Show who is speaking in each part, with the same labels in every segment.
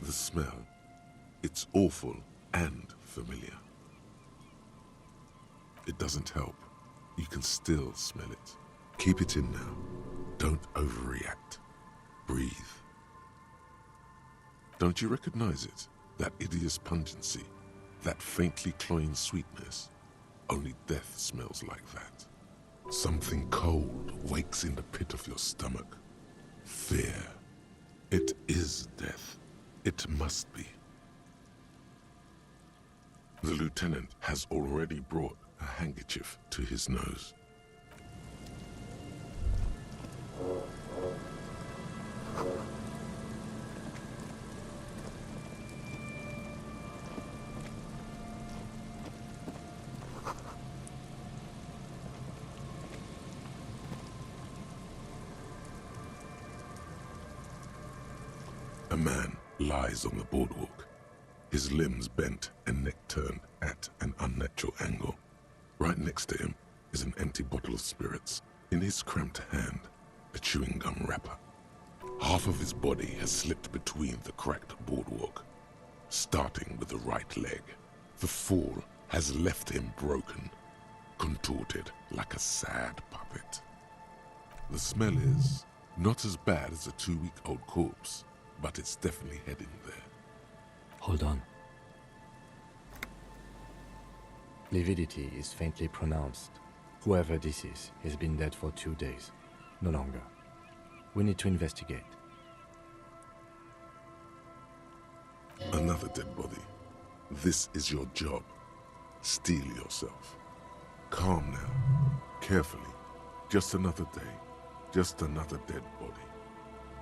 Speaker 1: The smell, it's awful and familiar. It doesn't help. You can still smell it. Keep it in now. Don't overreact. Breathe. Don't you recognize it? That hideous pungency, that faintly cloying sweetness. Only death smells like that. Something cold wakes in the pit of your stomach. Fear. It is death. It must be. The lieutenant has already brought a handkerchief to his nose. A man lies on the boardwalk, his limbs bent and neck turned at an unnatural angle. Right next to him is an empty bottle of spirits. In his cramped hand, a chewing gum wrapper. Half of his body has slipped between the cracked boardwalk, starting with the right leg. The fall has left him broken, contorted like a sad puppet. The smell is not as bad as a 2-week-old corpse, but it's definitely heading there.
Speaker 2: Hold on. Lividity is faintly pronounced. Whoever this is has been dead for 2 days. No longer. We need to investigate.
Speaker 1: Another dead body. This is your job. Steel yourself. Calm now. Carefully. Just another day. Just another dead body.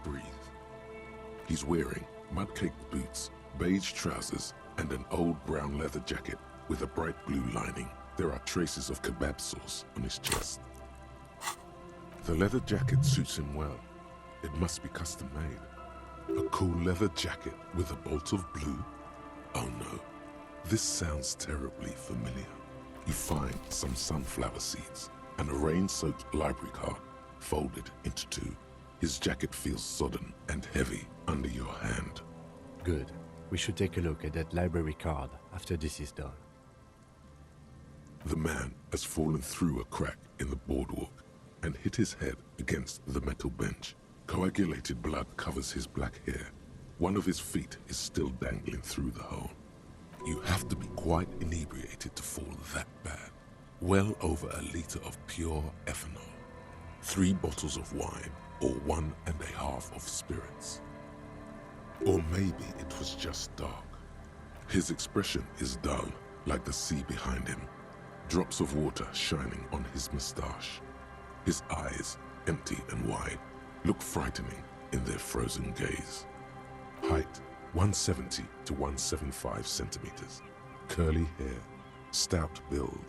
Speaker 1: Breathe. He's wearing mud-caked boots, beige trousers, and an old brown leather jacket with a bright blue lining. There are traces of kebab sauce on his chest. The leather jacket suits him well. It must be custom made. A cool leather jacket with a bolt of blue? Oh no, this sounds terribly familiar. You find some sunflower seeds and a rain-soaked library card folded into 2. His jacket feels sodden and heavy under your hand.
Speaker 2: Good. We should take a look at that library card after this is done.
Speaker 1: The man has fallen through a crack in the boardwalk and hit his head against the metal bench. Coagulated blood covers his black hair. One of his feet is still dangling through the hole. You have to be quite inebriated to fall that bad. Well over a liter of pure ethanol. 3 bottles of wine, or 1.5 of spirits. Or maybe it was just dark. His expression is dull, like the sea behind him. Drops of water shining on his mustache. His eyes, empty and wide, look frightening in their frozen gaze. Height, 170 to 175 centimeters. Curly hair, stout build.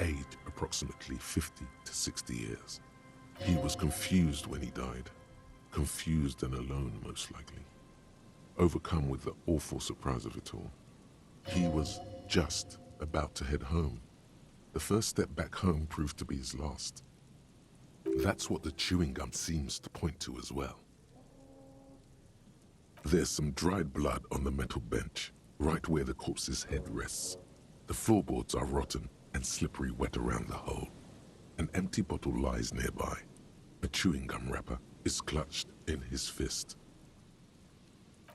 Speaker 1: Age, approximately 50 to 60 years. He was confused when he died. Confused and alone, most likely. Overcome with the awful surprise of it all. He was just about to head home. The first step back home proved to be his last. That's what the chewing gum seems to point to as well. There's some dried blood on the metal bench, right where the corpse's head rests. The floorboards are rotten and slippery wet around the hole. An empty bottle lies nearby. A chewing gum wrapper is clutched in his fist.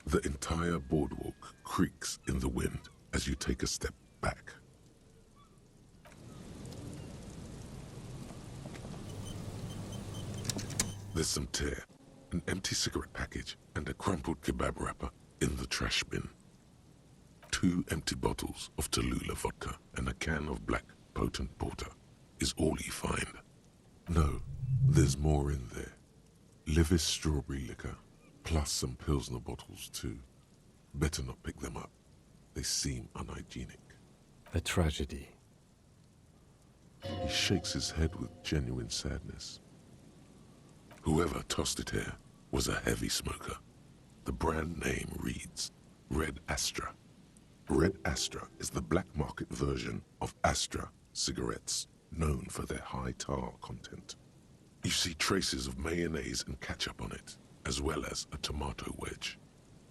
Speaker 1: The entire boardwalk creaks in the wind as you take a step back. There's some tear, an empty cigarette package, and a crumpled kebab wrapper in the trash bin. 2 empty bottles of Tallulah vodka and a can of black potent porter is all you find. No, there's more in there. Livis strawberry liquor, plus some Pilsner bottles too. Better not pick them up. They seem unhygienic.
Speaker 2: A tragedy.
Speaker 1: He shakes his head with genuine sadness. Whoever tossed it here was a heavy smoker. The brand name reads Red Astra. Red Astra is the black market version of Astra cigarettes, known for their high tar content. You see traces of mayonnaise and ketchup on it, as well as a tomato wedge.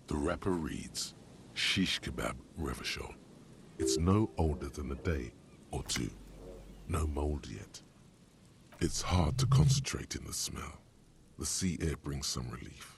Speaker 1: The wrapper reads, Shish Kebab Revachol. It's no older than a day or two. No mold yet. It's hard to concentrate in the smell. The sea air brings some relief.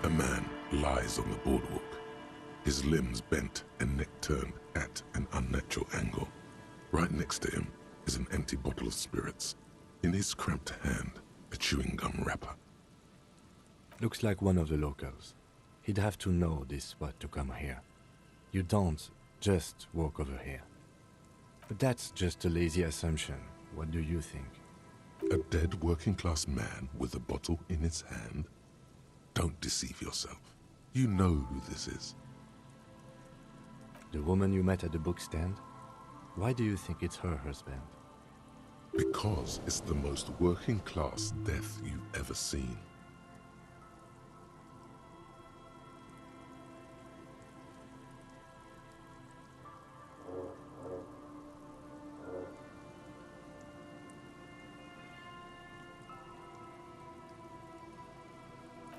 Speaker 1: A man lies on the boardwalk, his limbs bent and neck turned at an unnatural angle. Right next to him is an empty bottle of spirits. In his cramped hand, a chewing gum wrapper.
Speaker 2: Looks like one of the locals. He'd have to know this spot to come here. You don't just walk over here. But that's just a lazy assumption. What do you think?
Speaker 1: A dead working-class man with a bottle in his hand? Don't deceive yourself. You know who this is.
Speaker 2: The woman you met at the book stand? Why do you think it's her husband?
Speaker 1: Because it's the most working-class death you've ever seen.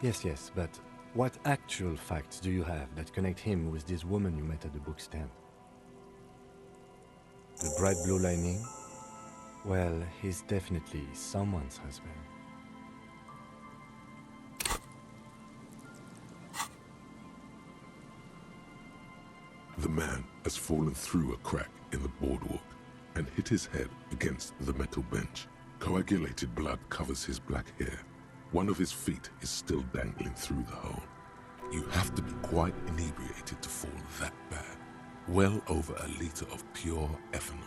Speaker 2: Yes, but what actual facts do you have that connect him with this woman you met at the book stand? The bright blue lining? Well, he's definitely someone's husband.
Speaker 1: The man has fallen through a crack in the boardwalk and hit his head against the metal bench. Coagulated blood covers his black hair. One of his feet is still dangling through the hole. You have to be quite inebriated to fall that bad. Well over a liter of pure ethanol.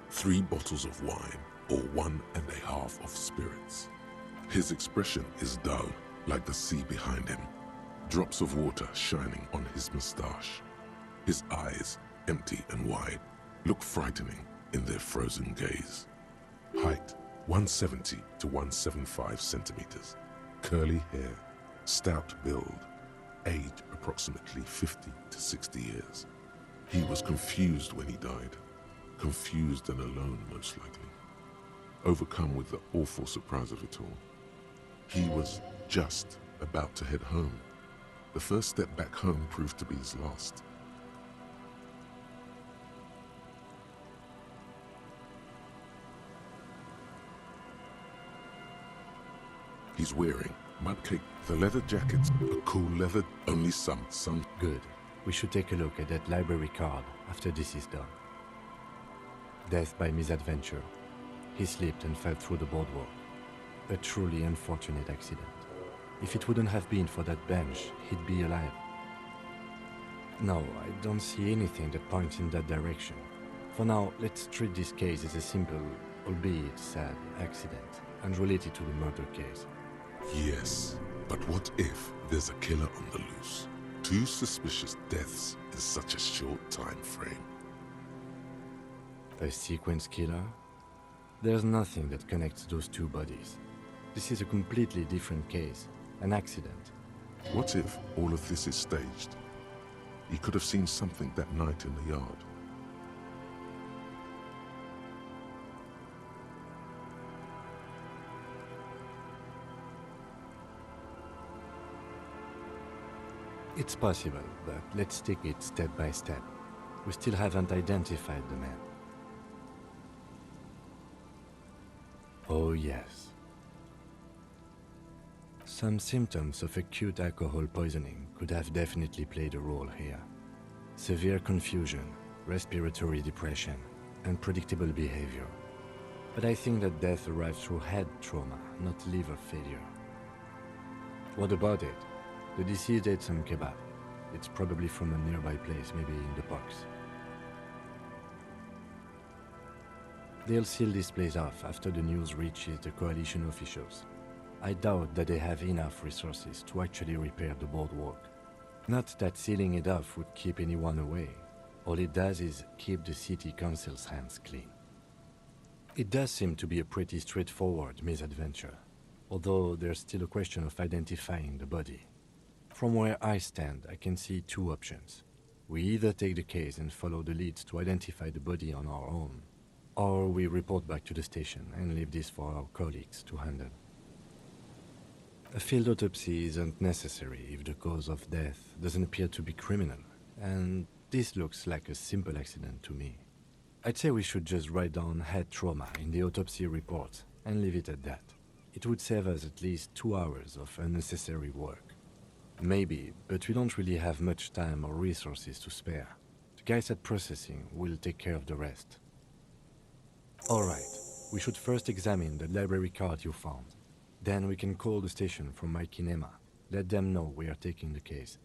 Speaker 1: 3 bottles of wine or 1.5 of spirits. His expression is dull, like the sea behind him. Drops of water shining on his moustache. His eyes, empty and wide, look frightening in their frozen gaze. Height, 170 to 175 centimeters. Curly hair, stout build. Age approximately 50 to 60 years. He was confused when he died. Confused and alone, most likely. Overcome with the awful surprise of it all. He was just about to head home. The first step back home proved to be his last. He's wearing mudcake, the leather jackets, a cool leather, only some.
Speaker 2: Good. We should take a look at that library card after this is done. Death by misadventure. He slipped and fell through the boardwalk. A truly unfortunate accident. If it wouldn't have been for that bench, he'd be alive. No, I don't see anything that points in that direction. For now, let's treat this case as a simple, albeit sad, accident, unrelated to the murder case.
Speaker 1: Yes, but what if there's a killer on the loose? 2 suspicious deaths in such a short time frame.
Speaker 2: A sequence killer? There's nothing that connects those 2 bodies. This is a completely different case, an accident.
Speaker 1: What if all of this is staged? He could have seen something that night in the yard.
Speaker 2: It's possible, but let's take it step by step. We still haven't identified the man. Oh yes. Some symptoms of acute alcohol poisoning could have definitely played a role here. Severe confusion, respiratory depression, unpredictable behavior. But I think that death arrived through head trauma, not liver failure. What about it? The deceased ate some kebab. It's probably from a nearby place, maybe in the parks. They'll seal this place off after the news reaches the coalition officials. I doubt that they have enough resources to actually repair the boardwalk. Not that sealing it off would keep anyone away. All it does is keep the city council's hands clean. It does seem to be a pretty straightforward misadventure, although there's still a question of identifying the body. From where I stand, I can see two options. We either take the case and follow the leads to identify the body on our own, or we report back to the station and leave this for our colleagues to handle. A field autopsy isn't necessary if the cause of death doesn't appear to be criminal, and this looks like a simple accident to me. I'd say we should just write down head trauma in the autopsy report and leave it at that. It would save us at least 2 hours of unnecessary work. Maybe, but we don't really have much time or resources to spare. The guys at processing will take care of the rest. Alright, we should first examine the library card you found. Then we can call the station from my kinema. Let them know we are taking the case.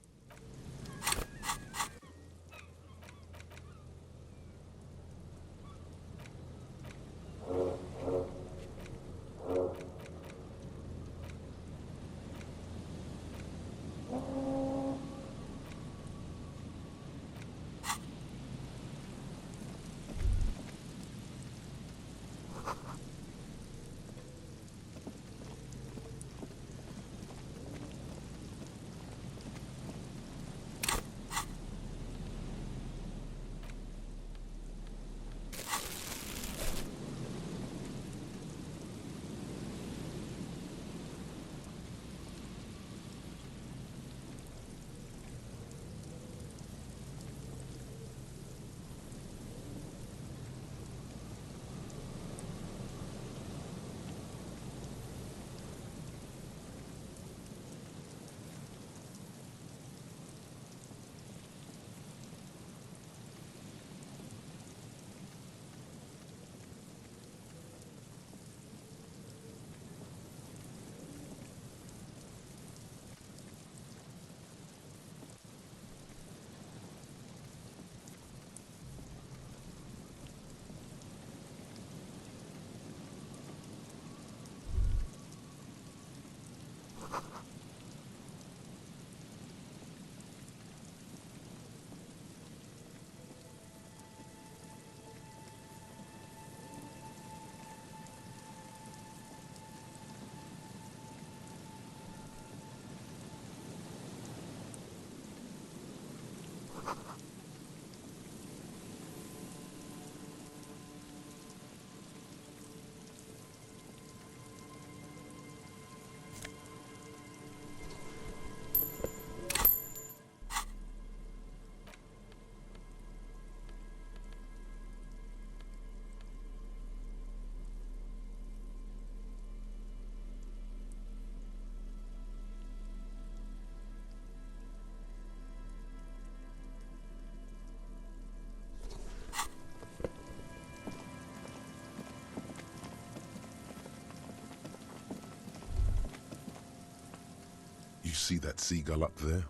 Speaker 1: You see that seagull up there?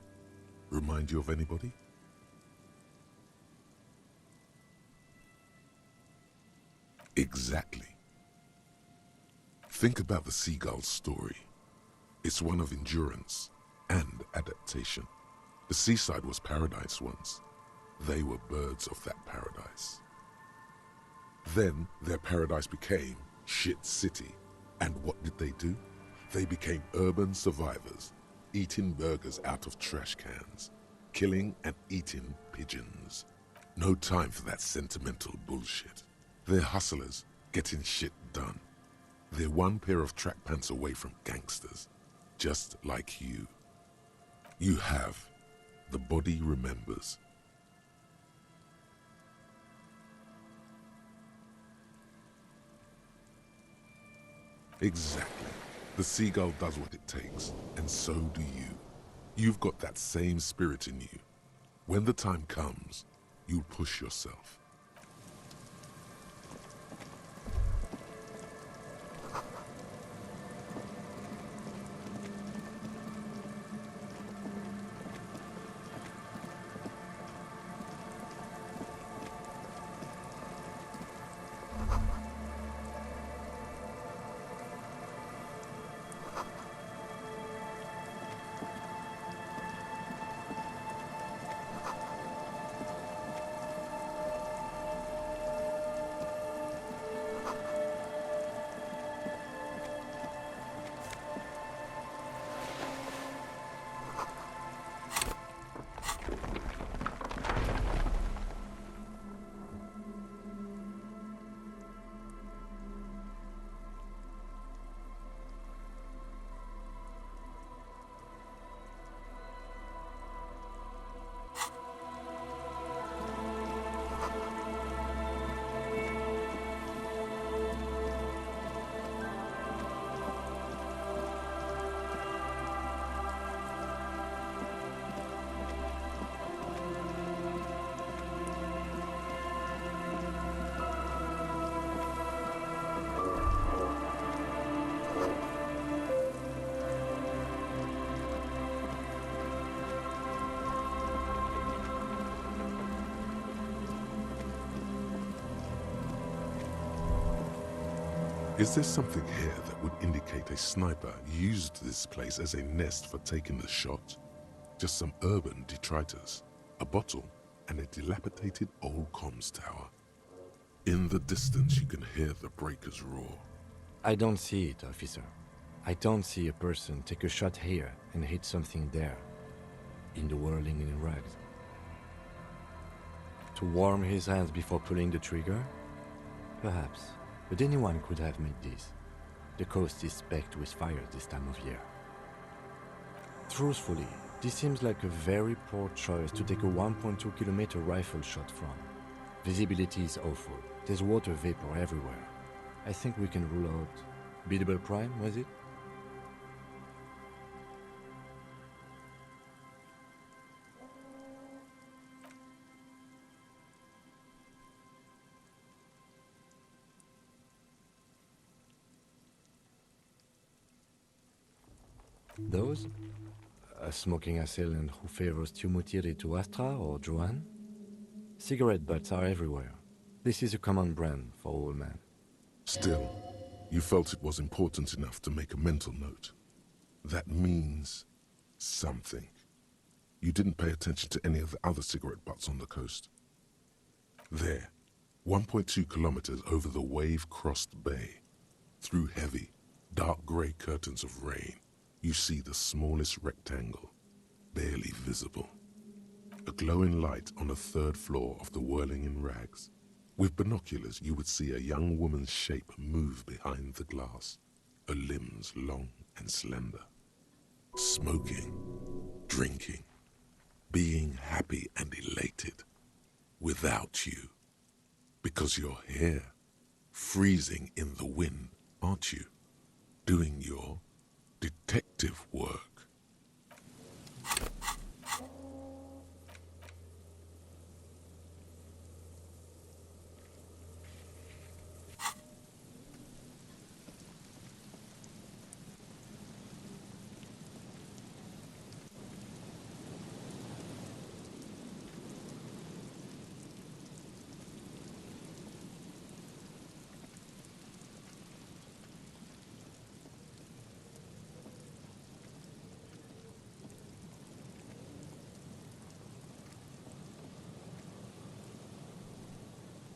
Speaker 1: Remind you of anybody? Exactly. Think about the seagull's story. It's one of endurance and adaptation. The seaside was paradise once. They were birds of that paradise. Then their paradise became shit city. And what did they do? They became urban survivors, eating burgers out of trash cans, killing and eating pigeons. No time for that sentimental bullshit. They're hustlers, getting shit done. They're one pair of track pants away from gangsters, just like you. You have. The body remembers. Exactly. The seagull does what it takes, and so do you. You've got that same spirit in you. When the time comes, you'll push yourself. Is there something here that would indicate a sniper used this place as a nest for taking the shot? Just some urban detritus, a bottle, and a dilapidated old comms tower. In the distance, you can hear the breakers roar.
Speaker 2: I don't see it, officer. I don't see a person take a shot here and hit something there, in the whirling in rags. To warm his hands before pulling the trigger? Perhaps, but anyone could have made this. The coast is specked with fires this time of year. Truthfully, this seems like a very poor choice to take a 1.2 kilometer rifle shot from. Visibility is awful. There's water vapor everywhere. I think we can rule out biddable prime, was it? Those? A smoking assailant who favors Tumutiri to Astra or Joan? Cigarette butts are everywhere. This is a common brand for all men.
Speaker 1: Still, you felt it was important enough to make a mental note. That means something. You didn't pay attention to any of the other cigarette butts on the coast. There, 1.2 kilometers over the wave-crossed bay, through heavy, dark grey curtains of rain, you see the smallest rectangle, barely visible. A glowing light on the third floor of the whirling in rags. With binoculars, you would see a young woman's shape move behind the glass, her limbs long and slender. Smoking, drinking, being happy and elated, without you. Because you're here, freezing in the wind, aren't you? Doing your detective work.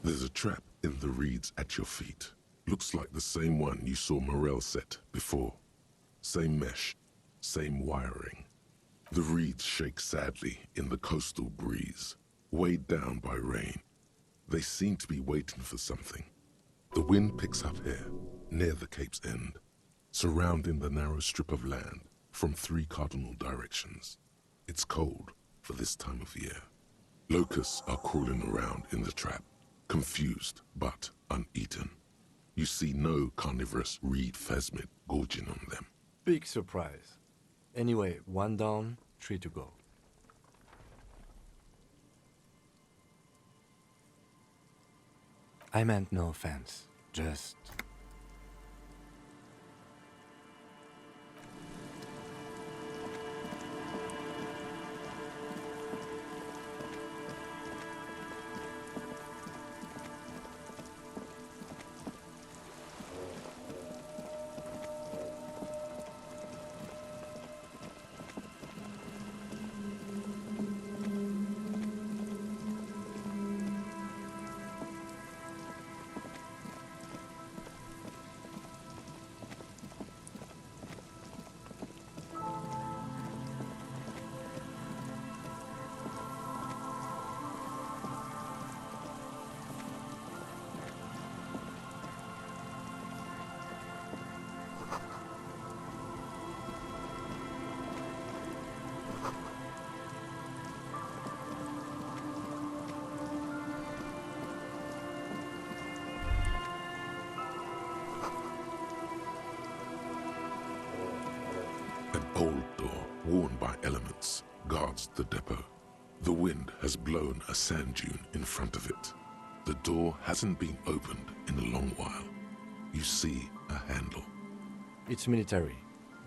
Speaker 1: There's a trap in the reeds at your feet. Looks like the same one you saw Morel set before. Same mesh, same wiring. The reeds shake sadly in the coastal breeze, weighed down by rain. They seem to be waiting for something. The wind picks up here, near the cape's end, surrounding the narrow strip of land from 3 cardinal directions. It's cold for this time of year. Locusts are crawling around in the trap, confused but uneaten. You see no carnivorous reed phasmid gorging on them.
Speaker 2: Big surprise. Anyway, 1 down, 3 to go. I meant no offense, just...
Speaker 1: An old door, worn by elements, guards the depot. The wind has blown a sand dune in front of it. The door hasn't been opened in a long while. You see a handle.
Speaker 2: It's military.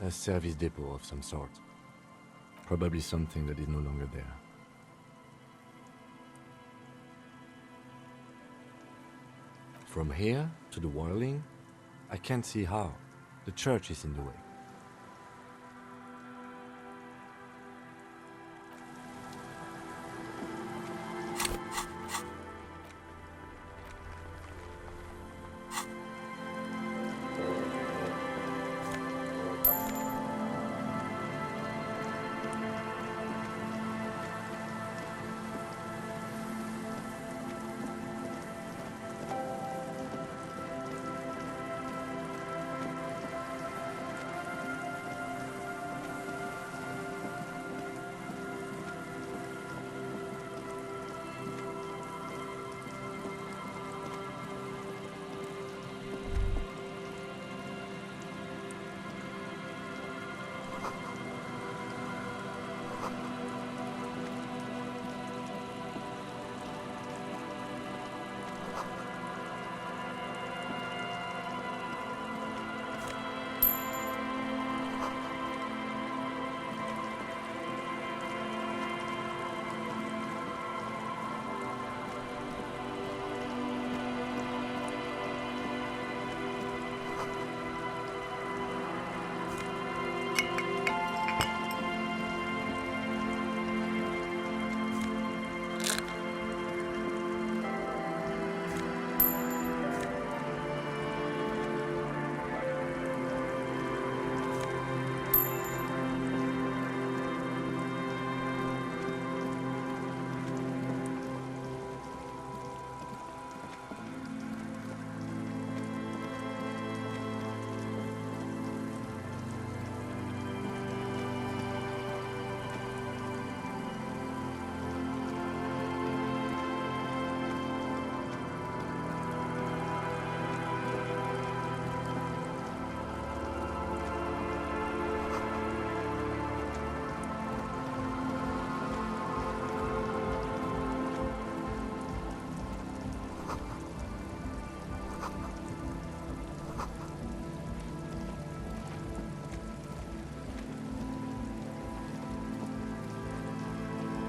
Speaker 2: A service depot of some sort. Probably something that is no longer there. From here to the whirling, I can't see how. The church is in the way.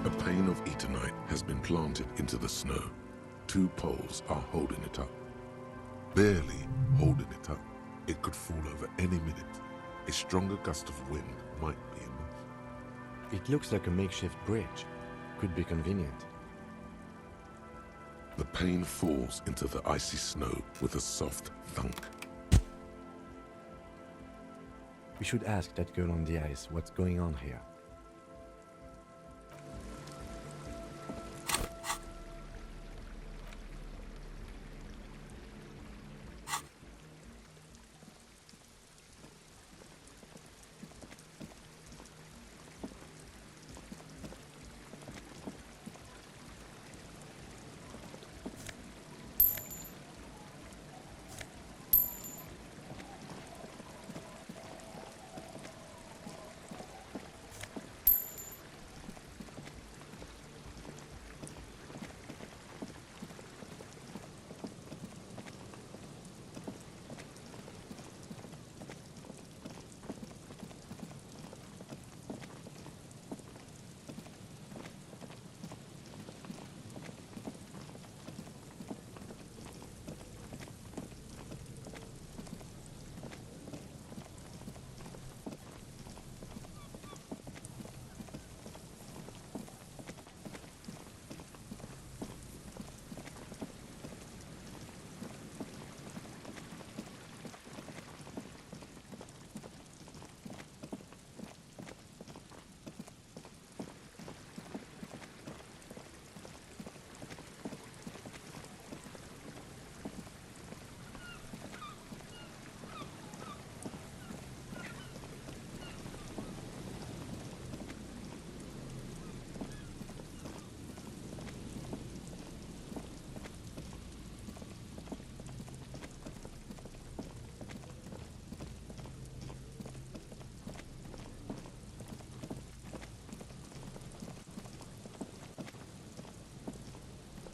Speaker 1: A pane of eternite has been planted into the snow. 2 poles are holding it up. Barely holding it up. It could fall over any minute. A stronger gust of wind might be enough.
Speaker 2: It looks like a makeshift bridge. Could be convenient.
Speaker 1: The pane falls into the icy snow with a soft thunk.
Speaker 2: We should ask that girl on the ice what's going on here.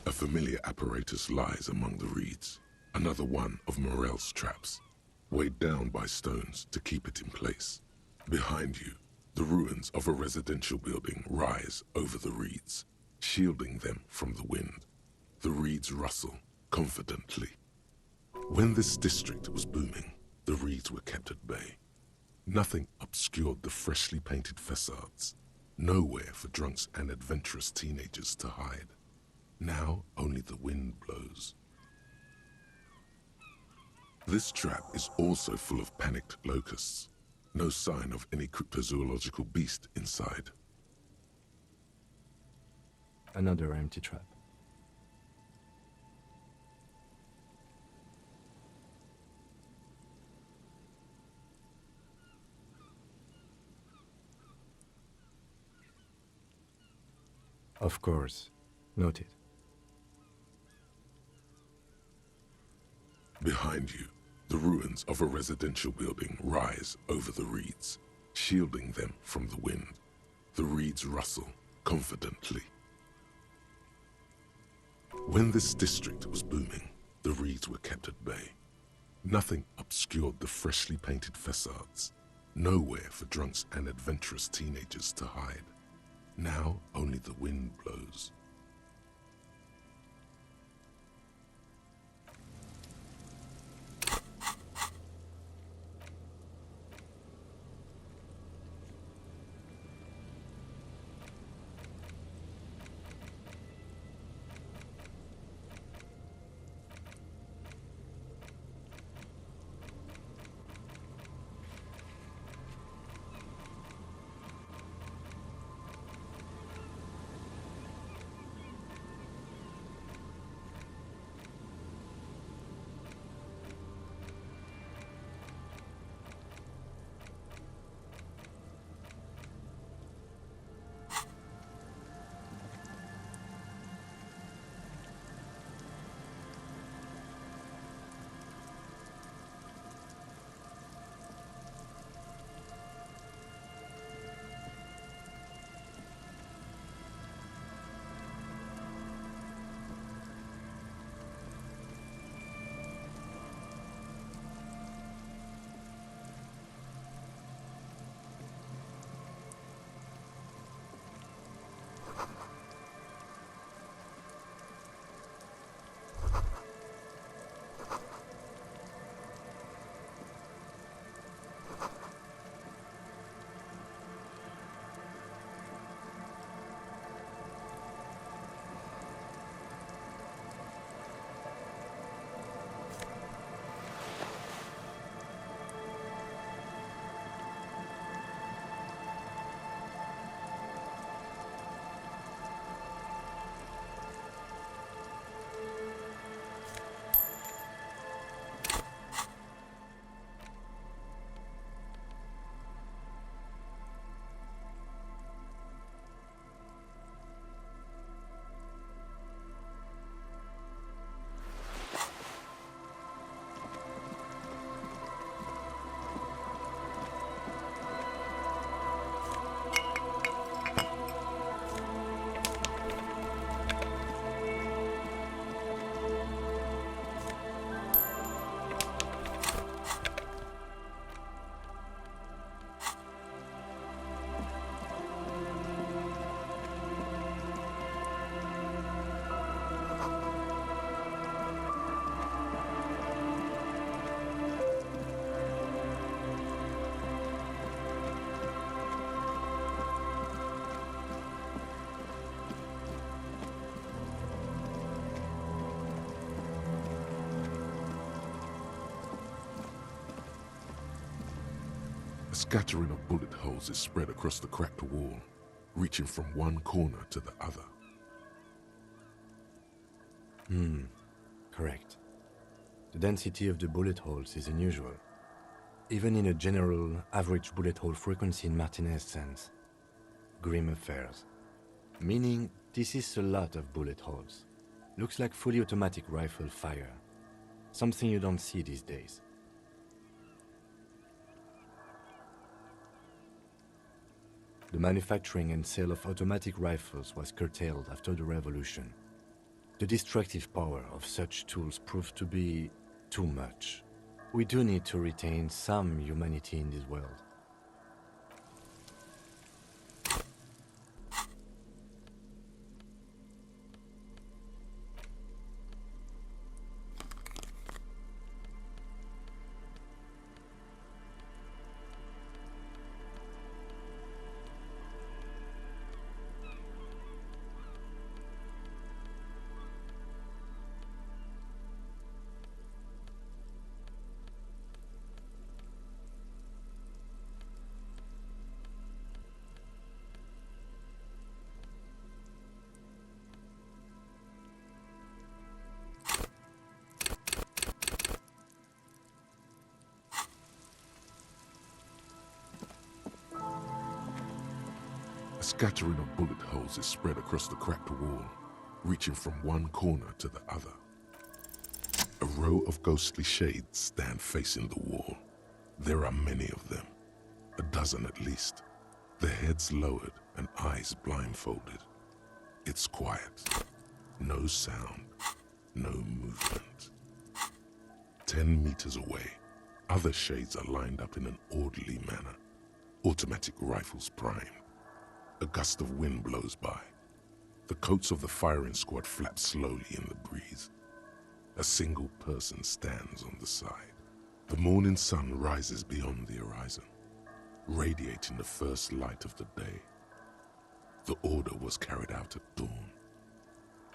Speaker 1: A familiar apparatus lies among the reeds, another one of Morel's traps, weighed down by stones to keep it in place. Behind you, the ruins of a residential building rise over the reeds, shielding them from the wind. The reeds rustle confidently. When this district was booming, the reeds were kept at bay. Nothing obscured the freshly painted facades. Nowhere for drunks and adventurous teenagers to hide. Now only the wind blows. This trap is also full of panicked locusts. No sign of any cryptozoological beast inside.
Speaker 2: Another empty trap. Of course, noted.
Speaker 1: Behind you, the ruins of a residential building rise over the reeds, shielding them from the wind. The reeds rustle confidently. When this district was booming, the reeds were kept at bay. Nothing obscured the freshly painted facades. Nowhere for drunks and adventurous teenagers to hide. Now only the wind blows. A scattering of bullet holes is spread across the cracked wall, reaching from one corner to the other.
Speaker 2: Correct. The density of the bullet holes is unusual, even in a general average bullet hole frequency in Martinez sense. Grim affairs. Meaning, this is a lot of bullet holes. Looks like fully automatic rifle fire. Something you don't see these days. The manufacturing and sale of automatic rifles was curtailed after the revolution. The destructive power of such tools proved to be too much. We do need to retain some humanity in this world.
Speaker 1: scattering of bullet holes is spread across the cracked wall, reaching from one corner to the other. A row of ghostly shades stand facing the wall. There are many of them, a dozen at least, their heads lowered and eyes blindfolded. It's quiet. No sound, no movement. 10 meters away, other shades are lined up in an orderly manner, automatic rifles primed. A gust of wind blows by. The coats of the firing squad flap slowly in the breeze. A single person stands on the side. The morning sun rises beyond the horizon, radiating the first light of the day. The order was carried out at dawn.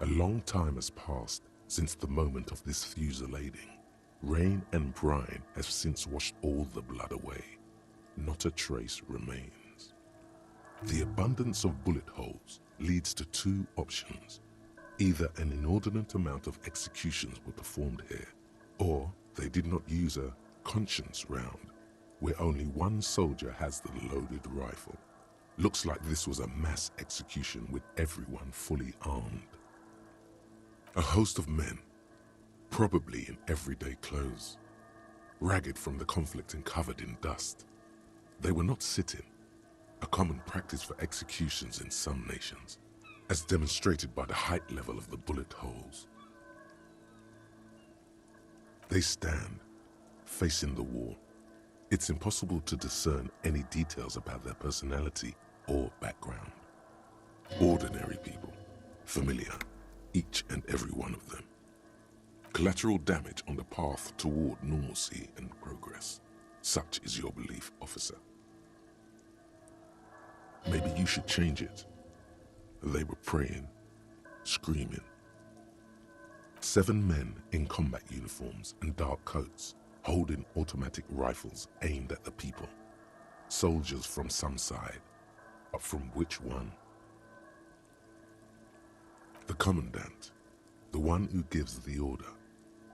Speaker 1: A long time has passed since the moment of this fusillading. Rain and brine have since washed all the blood away. Not a trace remains. The abundance of bullet holes leads to two options. Either an inordinate amount of executions were performed here, or they did not use a conscience round, where only one soldier has the loaded rifle. Looks like this was a mass execution with everyone fully armed. A host of men, probably in everyday clothes, ragged from the conflict and covered in dust. They were not sitting, a common practice for executions in some nations, as demonstrated by the height level of the bullet holes. They stand, facing the wall. It's impossible to discern any details about their personality or background. Ordinary people, familiar, each and every one of them. Collateral damage on the path toward normalcy and progress. Such is your belief, officer. Maybe you should change it. They were praying, screaming. 7 men in combat uniforms and dark coats, holding automatic rifles aimed at the people. Soldiers from some side, but from which one? The commandant, the one who gives the order.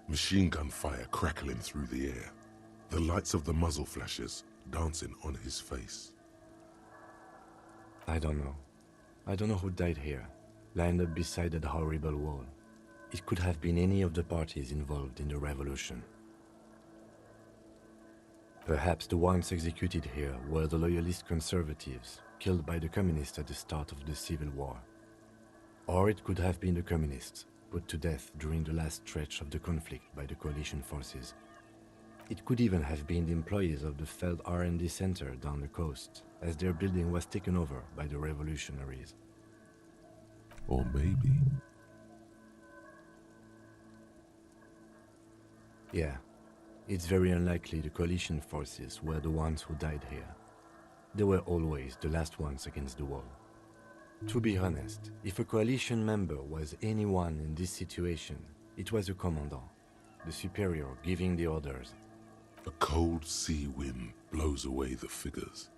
Speaker 1: Machine gun fire crackling through the air, the lights of the muzzle flashes dancing on his face.
Speaker 2: I don't know. I don't know who died here, lined up beside that horrible wall. It could have been any of the parties involved in the revolution. Perhaps the ones executed here were the loyalist conservatives, killed by the communists at the start of the Civil War. Or it could have been the communists, put to death during the last stretch of the conflict by the coalition forces. It could even have been the employees of the failed R&D center down the coast, as their building was taken over by the revolutionaries.
Speaker 1: Or maybe...
Speaker 2: Yeah, it's very unlikely the coalition forces were the ones who died here. They were always the last ones against the wall. To be honest, if a coalition member was anyone in this situation, it was the commandant, the superior giving the orders.
Speaker 1: A cold sea wind blows away the figures.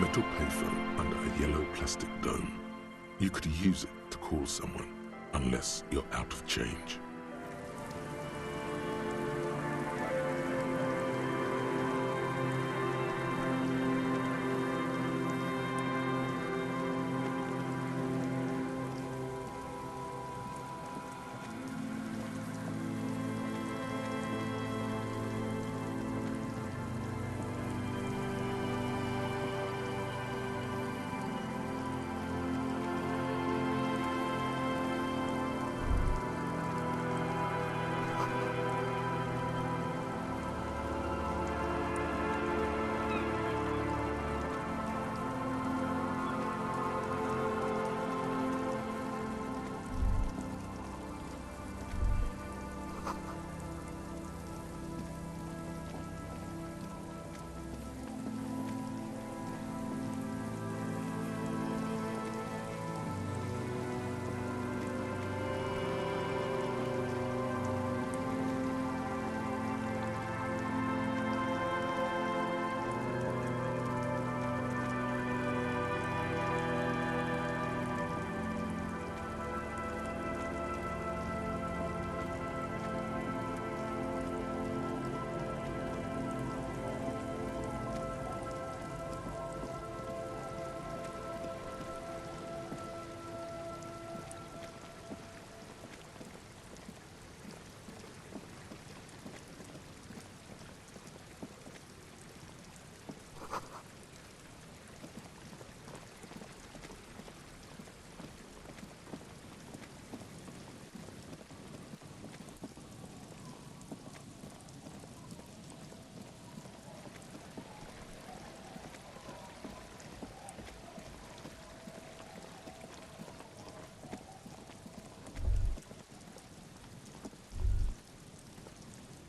Speaker 1: metal payphone under a yellow plastic dome. You could use it to call someone, unless you're out of change.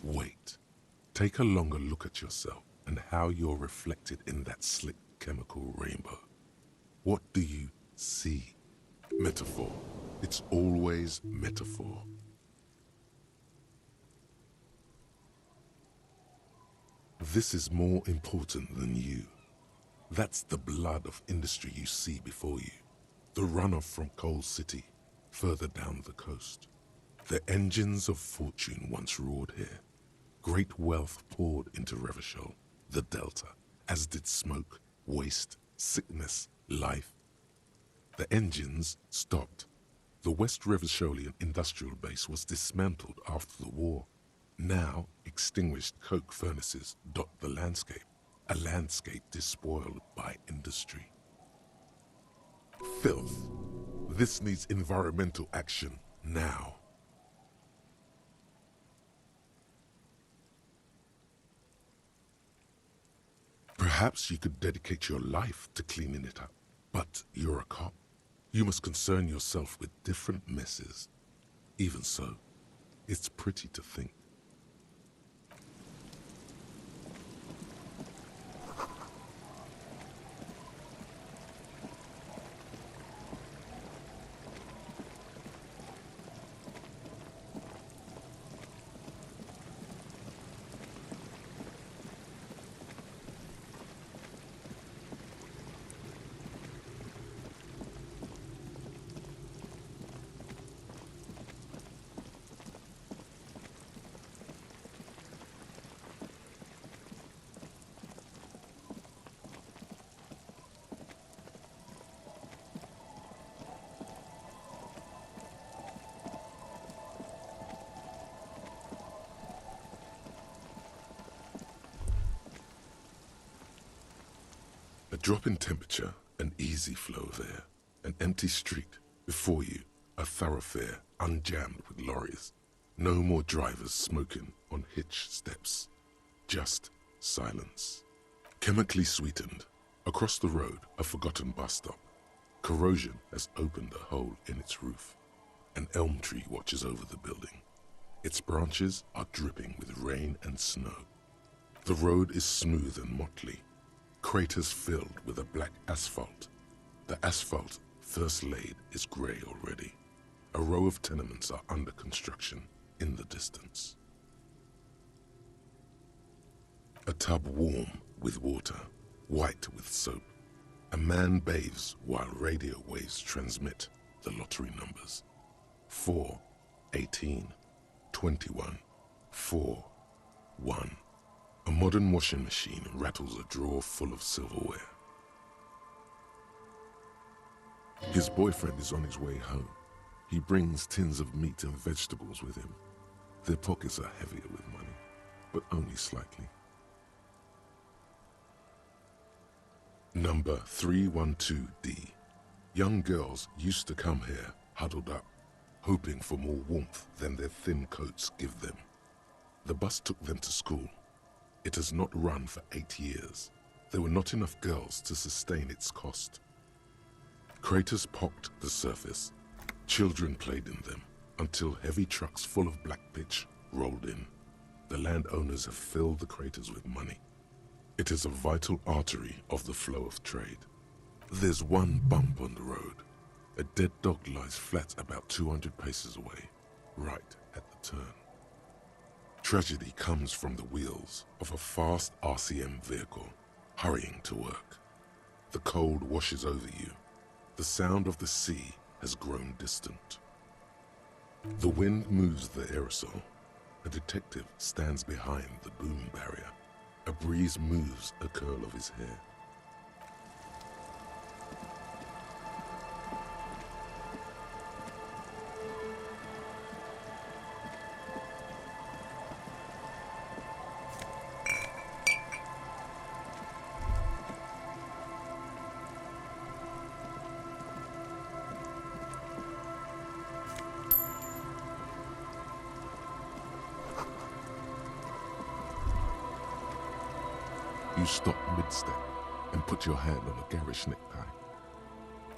Speaker 1: Wait. Take a longer look at yourself and how you're reflected in that slick chemical rainbow. What do you see? Metaphor. It's always metaphor. This is more important than you. That's the blood of industry you see before you. The runoff from Coal City, further down the coast. The engines of fortune once roared here. Great wealth poured into Revachol, the Delta, as did smoke, waste, sickness, life. The engines stopped. The West Revacholian industrial base was dismantled after the war. Now, extinguished coke furnaces dot the landscape, a landscape despoiled by industry. Filth. This needs environmental action now. Perhaps you could dedicate your life to cleaning it up, but you're a cop. You must concern yourself with different messes. Even so, it's pretty to think. A drop in temperature, an easy flow there, an empty street. Before you, a thoroughfare unjammed with lorries. No more drivers smoking on hitch steps. Just silence. Chemically sweetened. Across the road, a forgotten bus stop. Corrosion has opened a hole in its roof. An elm tree watches over the building. Its branches are dripping with rain and snow. The road is smooth and motley. Craters filled with a black asphalt. The asphalt, first laid, is grey already. A row of tenements are under construction in the distance. A tub warm with water, white with soap. A man bathes while radio waves transmit the lottery numbers. 4, 18, 21, 4, 1. A modern washing machine rattles a drawer full of silverware. His boyfriend is on his way home. He brings tins of meat and vegetables with him. Their pockets are heavier with money, but only slightly. Number 312D. Young girls used to come here, huddled up, hoping for more warmth than their thin coats give them. The bus took them to school. It has not run for 8 years. There were not enough girls to sustain its cost. Craters pocked the surface. Children played in them until heavy trucks full of black pitch rolled in. The landowners have filled the craters with money. It is a vital artery of the flow of trade. There's one bump on the road. A dead dog lies flat about 200 paces away, right at the turn. Tragedy comes from the wheels of a fast RCM vehicle, hurrying to work. The cold washes over you. The sound of the sea has grown distant. The wind moves the aerosol. A detective stands behind the boom barrier. A breeze moves a curl of his hair. You stop mid-step and put your hand on a garish necktie.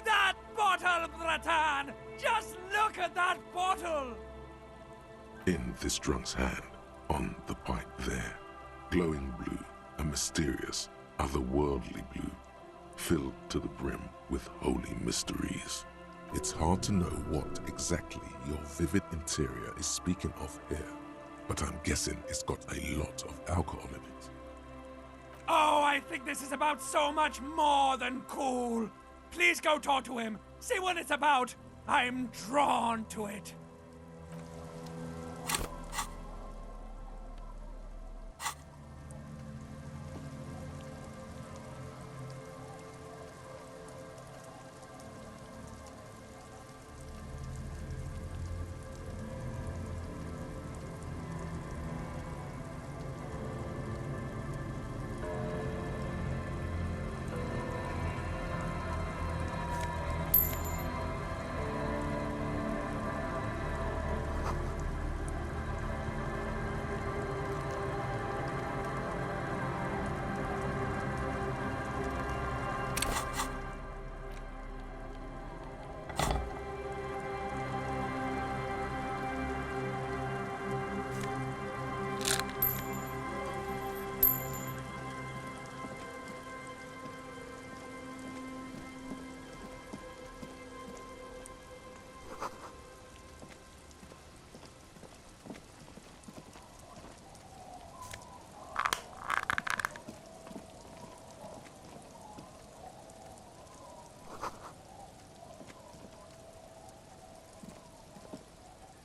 Speaker 3: That bottle, Bratan! Just look at that bottle!
Speaker 1: In this drunk's hand, on the pipe there, glowing blue, a mysterious, otherworldly blue, filled to the brim with holy mysteries. It's hard to know what exactly your vivid interior is speaking of here, but I'm guessing it's got a lot of alcohol in it.
Speaker 3: Oh, I think this is about so much more than cool. Please go talk to him. See what it's about. I'm drawn to it.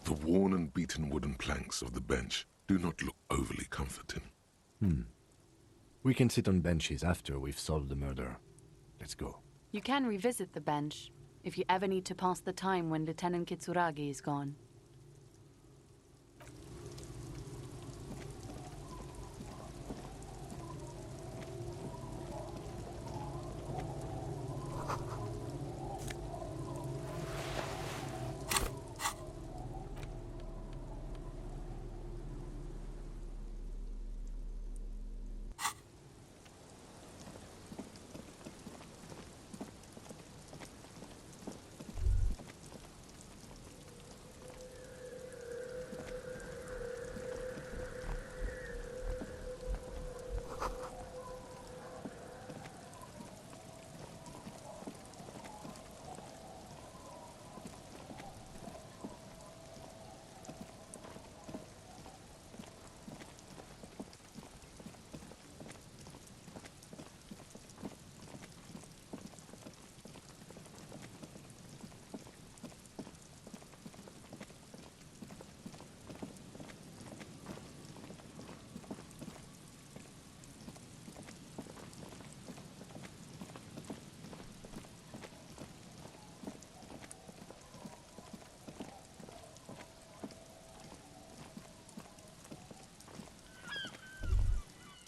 Speaker 1: The worn and beaten wooden planks of the bench do not look overly comforting.
Speaker 2: We can sit on benches after we've solved the murder. Let's go.
Speaker 4: You can revisit the bench if you ever need to pass the time when Lieutenant Kitsuragi is gone.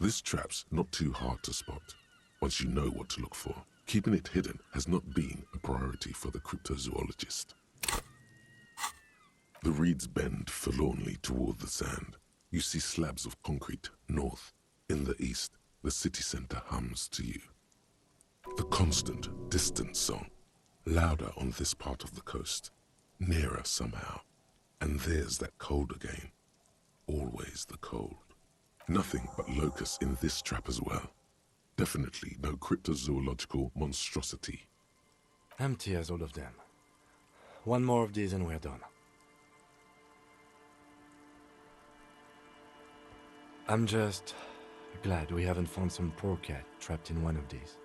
Speaker 1: This trap's not too hard to spot, once you know what to look for. Keeping it hidden has not been a priority for the cryptozoologist. The reeds bend forlornly toward the sand. You see slabs of concrete north. In the east, the city center hums to you. The constant, distant song, louder on this part of the coast, nearer somehow. And there's that cold again. Always the cold. Nothing but locusts in this trap as well. Definitely no cryptozoological monstrosity.
Speaker 2: Empty as all of them. One more of these and we're done. I'm just glad we haven't found some poor cat trapped in one of these.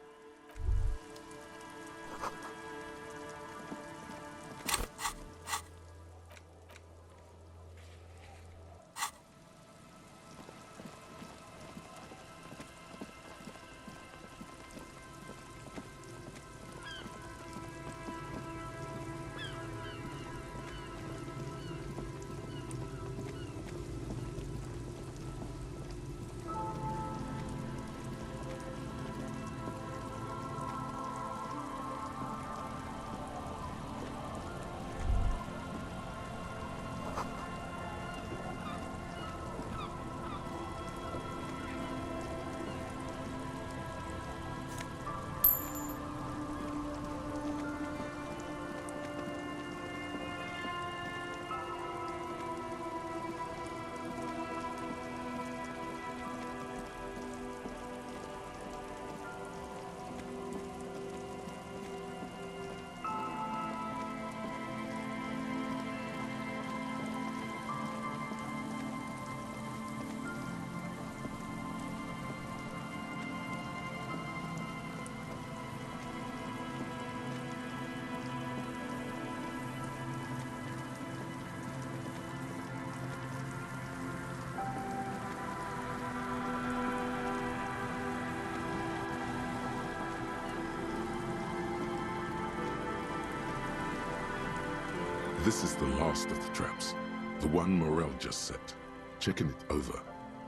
Speaker 1: This is the last of the traps, the one Morel just set. Checking it over,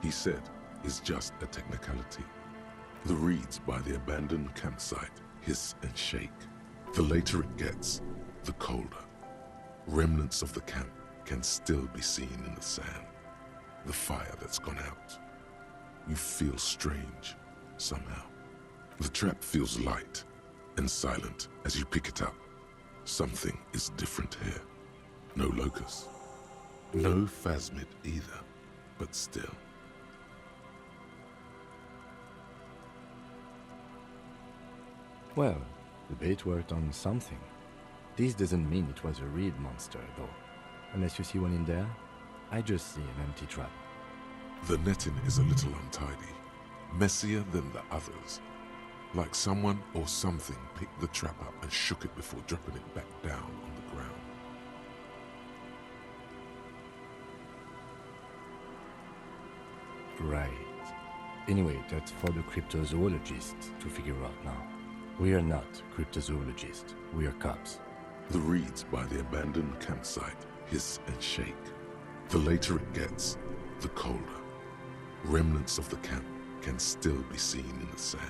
Speaker 1: he said, is just a technicality. The reeds by the abandoned campsite hiss and shake. The later it gets, the colder. Remnants of the camp can still be seen in the sand. The fire that's gone out. You feel strange, somehow. The trap feels light and silent as you pick it up. Something is different here. No locust. No phasmid either, but still.
Speaker 2: Well, the bait worked on something. This doesn't mean it was a reed monster, though. Unless you see one in there, I just see an empty trap.
Speaker 1: The netting is a little untidy, messier than the others. Like someone or something picked the trap up and shook it before dropping it back down on the ground.
Speaker 2: Right. Anyway, that's for the cryptozoologists to figure out now. We are not cryptozoologists, we are cops.
Speaker 1: The reeds by the abandoned campsite hiss and shake. The later it gets, the colder. Remnants of the camp can still be seen in the sand.